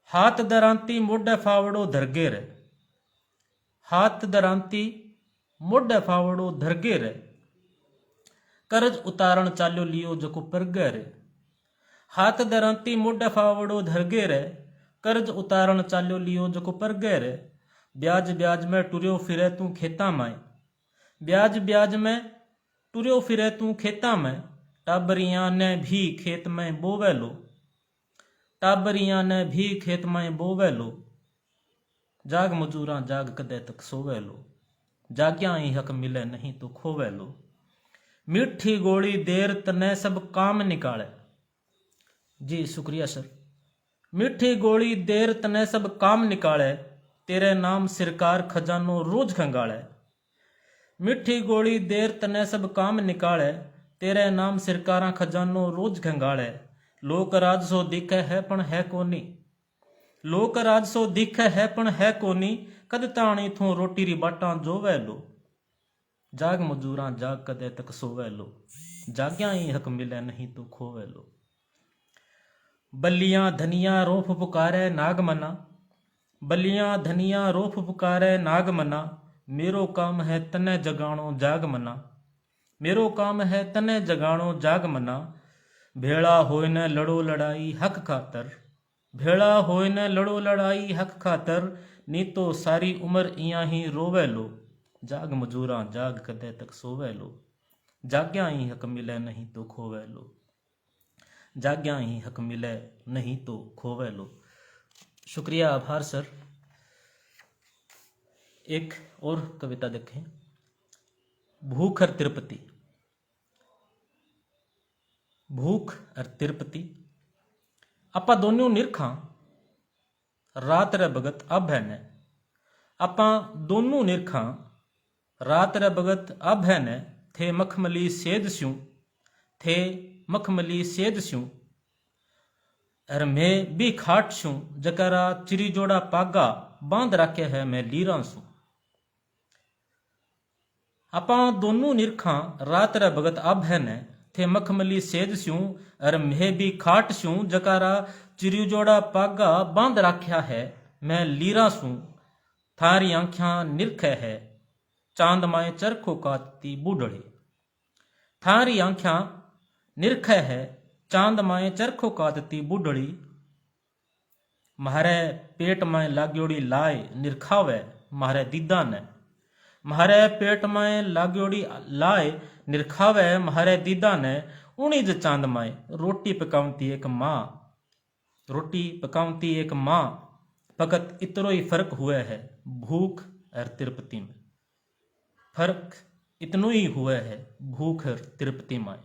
हाथ दरांती मोढे फावड़ो धरगे रे, हाथ दरांती मोढे फावड़ो धरगे रे। कर्ज उतारण चाल्यो लियो जको परगे रे, हाथ दरांती मोढे फावड़ो धरगे रे। कर्ज उतारण चाल्यो लियो जको परगे रे। ब्याज ब्याज में टुरियो फिरे तू खेता में, ब्याज ब्याज में टुरियो फिरे तू खेता में। टाबरियां ने भी खेत में बोवे लो, टाबरियां ने भी खेत में बोवे लो। जाग मजूरा जाग कदे तक सोवे लो, जाग्या ही हक मिले नहीं तो खोवे लो। मीठी गोली देर तने सब काम निकाले, जी शुक्रिया सर। मीठी गोली देर तने सब काम निकाले, तेरे नाम सरकार खजानो रोज खंगाले। मीठी गोली देर तने सब काम निकाले, तेरे नाम सरकारा खजानो रोज खंगाले। लोक राज सो दिखे है पण है कोनी, लोक राज सो दिखे है पण है कोनी। कद ताणी थू रोटी री बाटा जोवे लो, जाग मजूरा जाग कदे तक सोवे लो, जाग्या ही हक मिले नहीं तो खोवे लो। बल्लियां धनिया रोफ पुकारे नागमना, बलियां धनिया रोफ पुकारे नाग मना, मेरो काम है तने जगाणो जाग मना। मेरो काम है तने जगाणो जाग मना, भेड़ा होए न लड़ो लड़ाई हक खातर, भेड़ा होए न लड़ो लड़ाई हक खातर, नी तो सारी उम्र इयां ही रोवे लो, जाग मजूरा जाग कदे तक सोवे लो, जाग्या ही हक मिले नहीं तो खोवे लो, जाग्या ही हक मिले नहीं तो खोवे लो। शुक्रिया, आभार सर। एक और कविता देखें, भूख और तिरुपति। भूख और तिरुपति आपा दोनों निरखा रात रे भगत अब है ने, आपा दोनों निरखा रात रे भगत अब है ने, थे मखमली सेद स्यूं, थे मखमली सेद स्यूं, अर मैं भी खाट छूं, जकरा चिरी जोड़ा पागा बांध राखे है मैं लीरा सूं। आपा दोनों निरखा रात रे भगत अब है ने, थे मखमली सेद स्यूं, अर मैं भी खाट छूं, जकारा चिरी जोड़ा पागा बांध राख्या है मैं लीरा सूं। थारी आंख्या निरखे है चांद माए चरखो काटती बूढ़ड़ी, थारी आंख्या निरखे है चांद माए चरखो काटती बूढ़ड़ी, म्हारे पेट में लाग्योड़ी लाए निरखावे म्हारे दीदा ने, म्हारे पेट में लाग्योड़ी लाए निरखावे म्हारे दीदा ने, उन्हीं ज चांद माए रोटी पकावती एक माँ, रोटी पकावती एक माँ, फकत इतरो ही फर्क हुआ है भूख और तिरुपति में, फर्क इतनो ही हुआ है भूख और तिरुपति में।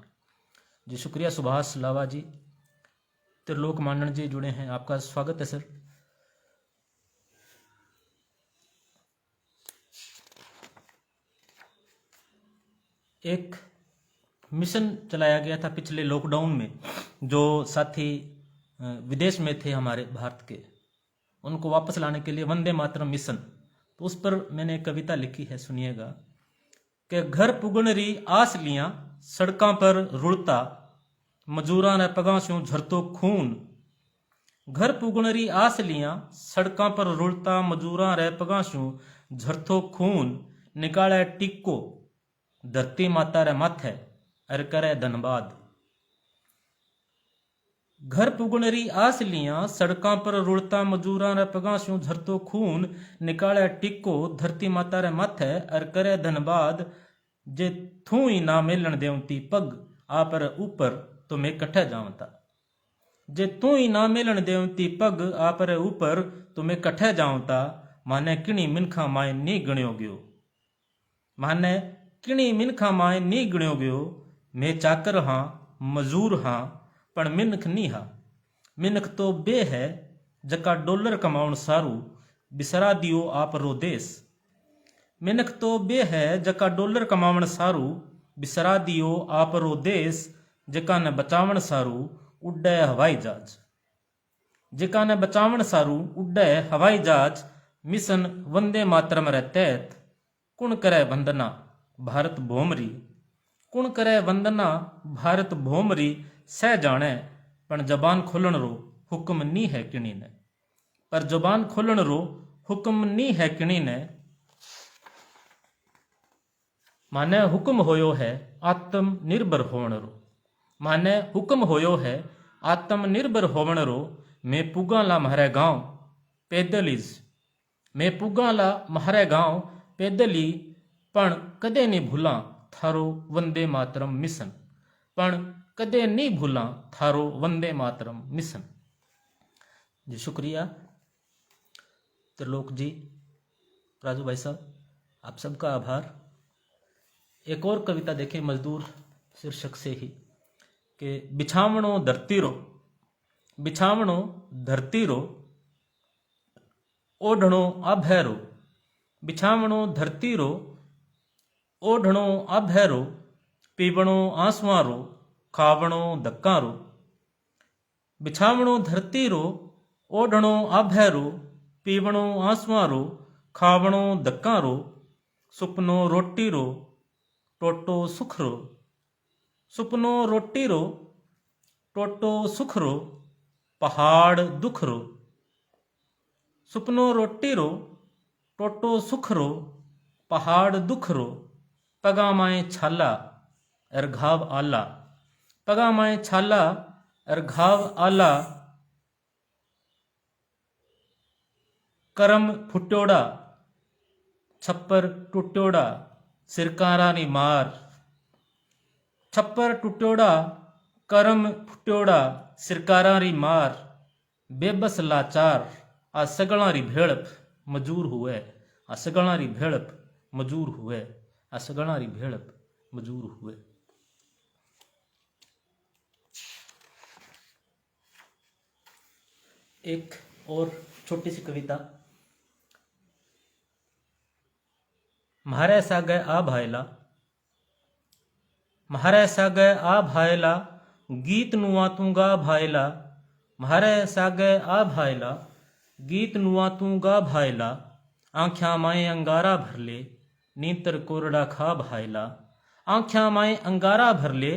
जी शुक्रिया सुभाष लावा जी। त्रिलोक मांडन जी जुड़े हैं, आपका स्वागत है सर। एक मिशन चलाया गया था पिछले लॉकडाउन में, जो साथी विदेश में थे हमारे भारत के, उनको वापस लाने के लिए वंदे मातरम मिशन, तो उस पर मैंने एक कविता लिखी है, सुनिएगा। कि घर पुगन री आस लिया सड़कों पर रुड़ता, मजूरा ने पगा स्यों झरतो खून, घर पुगन री आस लिया सड़कों पर रुड़ता, मजूरा रे पगा स्यों झरतो खून, निकाले टिक्को धरती माता रे माथे अर करे धनबाद। घर पुगन री आस लिया सड़कों पर रुड़ता, मजूरा रे पगा स्यों झरतो खून, निकाले टिक्को धरती माता रे माथे अर करे धनबाद। जे थू ही ना मेलन देवती पग आपर ऊपर तो मैं कट्ठे जावता, जे तू ही ना मेलन देवती पग आपर ऊपर तो मैं कट्ठे जावता। माने किणी मिनखा माए नी गण्यो गयो, माने किणी मिनखा माए नी गण्यो गयो, मैं चाकर हाँ मजूर हाँ पण मिनख नी हा। मिनख तो बे है जका डॉलर कमाउण सारू बिसरा दियो आप रो देश, मिनख तो बे है जका डॉलर कमावण सारू बिसरा दियो आप रो देश, जका ने बचावण सारू उड्डे हवाई जहाज, जका ने बचावण सारू उड्डे हवाई जहाज। मिशन वंदे मातरम रे तहत कुण करे वंदना भारत भोमरी, कुण करे वंदना भारत भोमरी, सह जाने पण जबान खोलण रो हुक्म नी है किणी ने, पर जबान खोलण रो हुक्म नी है किणी ने। माने हुक्म होयो है आत्मनिर्भर होवण रो, माने हुक्म होयो है आत्मनिर्भर होवण रो। मैं पुगाला म्हारे गांव पैदल हीज, मैं पुगाला म्हारे गांव पैदल ही, पण कदे नहीं भूला थारो वंदे मातरम मिशन, पण कदे नहीं भूला थारो वंदे मातरम मिशन। जी शुक्रिया त्रिलोक जी, राजू भाई साहब, आप सबका आभार। एक और कविता देखें मजदूर शीर्षक से ही, कि बिछावणो धरती रो, बिछावणो धरती रो, ओढ़णो आभैरो, बिछावणो धरती रो, ओढ़णो आभैरो, पीवणो आंसुआ रो, खावणो धक्का रो। बिछावणो धरती रो, ओढ़णो आभैरो, पीवणो आंसुआ रो, खावणो धक्का रो, सुपनो रोटी रो, टोटो सुख रो, सुपनो रोटी रो, टोटो सुख रो, पहाड़ दुख रो, सुपनो रोटी रो, टोटो सुख रो, पहाड़ दुख रो, पगा माए छाला अर घाव आला, पगा माए छाला अर घाव आला, करम फुट्योड़ा, छप्पर टुट्योड़ा, सिरकारा नी मार, छप्पर टुट्योड़ा, करम फुट्योड़ा, सिरकारा री मार, बेबस लाचार, आ सगला री भेड़प मजूर हुए, आ सगला री भेड़प मजूर हुए, आ सगला री भेड़प मजूर हुए। एक और छोटी सी कविता। म्हारे सागे आ भायला, म्हारे सागे आ भायला, गीत नुआ तू गा भायला, म्हारे सागे आ भायला, गीत नुआ तू गा भायला, आँख्या माए अंगारा भर ले, नीतर कोरड़ा खा भायला, आँख्या माए अंगारा भर ले,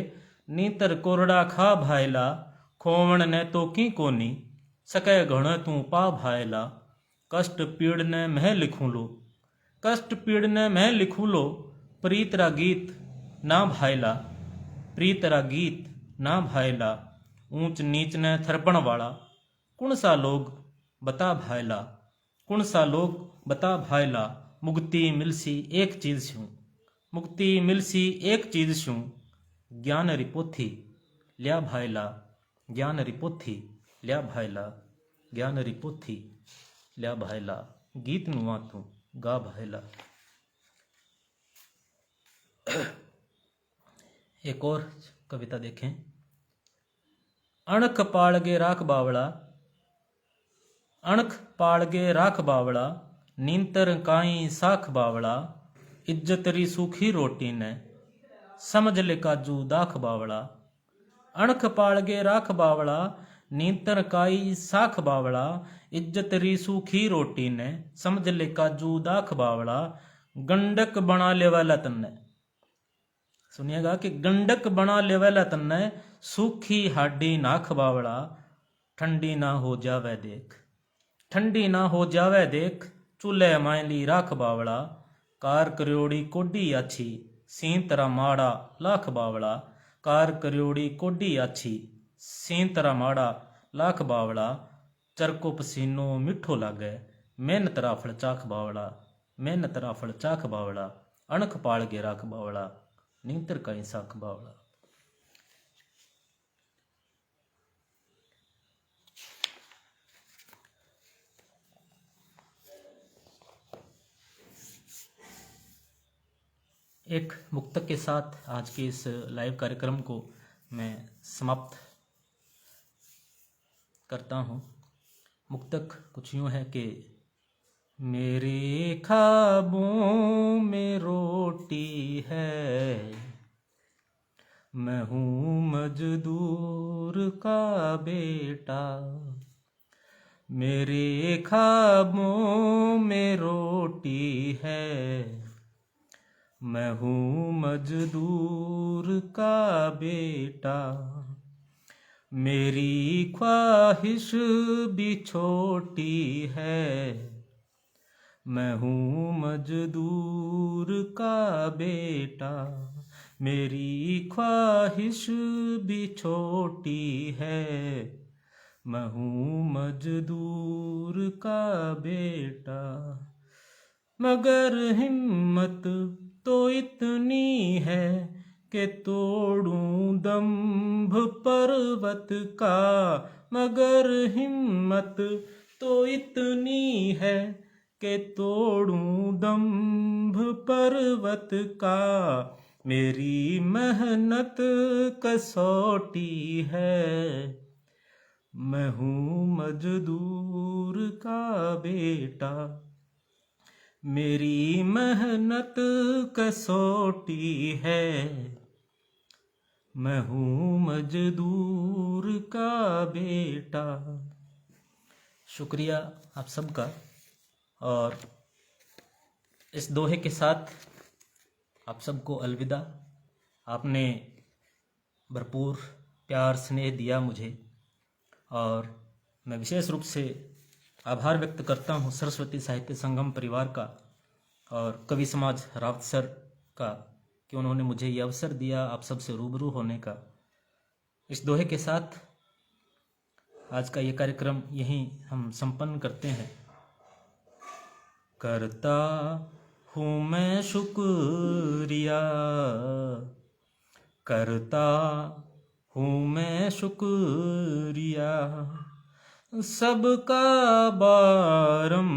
नीतर कोरड़ा खा भायला, खोवण ने तो की कोनी, सके घण तू पा भायला, कष्ट पीड़ ने मैं लिखूं लो, कष्ट पीड़ ने मैं लिखूं लो, प्रीतरा गीत ना भायला, प्रीतरा गीत ना भायला, ऊंच नीच ने थरपण वाला, कुण सा लोग बता भायला, कुण सा लोग बता भायला, मुक्ति मिलसी एक चीज छूं, मुक्ति मिलसी एक चीज छूं, ज्ञान री पोथी लिया भायला, ज्ञान री पोथी लिया भायला, ज्ञान री पोथी लिया भायला, गीत नुआ तू गा भायला। एक और कविता देखें। अणख पालगे राख बावड़ा, अणख पालगे राख बावड़ा, नींतर काई साख बावड़ा, इज्जत री सूखी रोटी ने समझ ले काजू दाख बावड़ा, अणख पालगे राख बावड़ा, नींतर काई साख बावड़ा, इज्जत री सूखी रोटी ने समझ ले काजू दाख बावड़ा, गंडक बना ले वाला तन्ने, सुनिएगा कि गंडक बना ले वाला तन्ने, सूखी हाडी नाख बावड़ा, ठंडी ना हो जावे देख, ठंडी ना हो जावे देख, चूल्हे मायली राख बावड़ा, कार करियोड़ी कोडी आछी, सींतरा माड़ा लाख बावड़ा, कार करियोड़ी कोडी आछी, सींतरा माड़ा लाख बावड़ा, चरको पसीनो मिठो लागे, मेहनत राफड़ चाख बावड़ा, मेहनत राफड़ चाख बावड़ा, अणख पाल गे राख बावड़ा, नींतर काई साख बावड़ा। एक मुक्तक के साथ आज के इस लाइव कार्यक्रम को मैं समाप्त करता हूँ। मुक्तक कुछ यूँ है कि मेरे ख्वाबों में रोटी है, मैं हूँ मजदूर का बेटा, मेरे ख्वाबों में रोटी है, मैं हूँ मजदूर का बेटा, मेरी ख्वाहिश भी छोटी है, मैं हूँ मजदूर का बेटा, मेरी ख्वाहिश भी छोटी है, मैं हूँ मजदूर का बेटा, मगर हिम्मत तो इतनी है कि तोड़ूं दंभ पर्वत का, मगर हिम्मत तो इतनी है कि तोड़ूं दंभ पर्वत का, मेरी मेहनत कसौटी है, मैं हूँ मजदूर का बेटा, मेरी मेहनत कसौटी है, मैं हूँ मजदूर का बेटा। शुक्रिया आप सबका। और इस दोहे के साथ आप सबको अलविदा। आपने भरपूर प्यार स्नेह दिया मुझे, और मैं विशेष रूप से आभार व्यक्त करता हूँ सरस्वती साहित्य संगम परिवार का और कवि समाज राउत सर का कि उन्होंने मुझे ये अवसर दिया आप सबसे रूबरू होने का। इस दोहे के साथ आज का ये कार्यक्रम यहीं हम संपन्न करते हैं। करता हूँ मैं शुक्रिया, करता हूँ मैं शुक्रिया सबका बारंबार,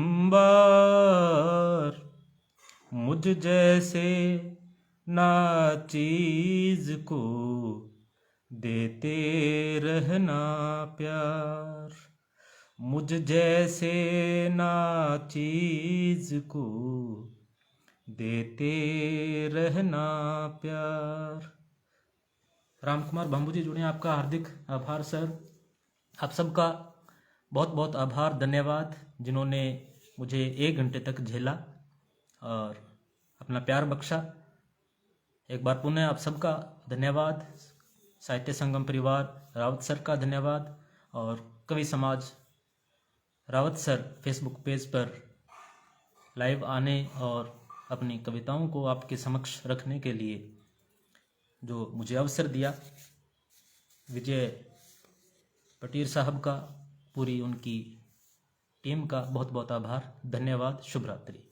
मुझ जैसे नाचीज को देते रहना प्यार, मुझ जैसे नाचीज को देते रहना प्यार। रामकुमार बांबू जी जुड़े, आपका हार्दिक आभार सर। आप सबका बहुत बहुत आभार, धन्यवाद जिन्होंने मुझे 1 घंटे तक झेला और अपना प्यार बख्शा। एक बार पुनः आप सबका धन्यवाद। साहित्य संगम परिवार रावत सर का धन्यवाद और कवि समाज रावत सर फेसबुक पेज पर लाइव आने और अपनी कविताओं को आपके समक्ष रखने के लिए जो मुझे अवसर दिया। विजय पटीर साहब का, पूरी उनकी टीम का बहुत बहुत आभार, धन्यवाद। शुभ रात्रि।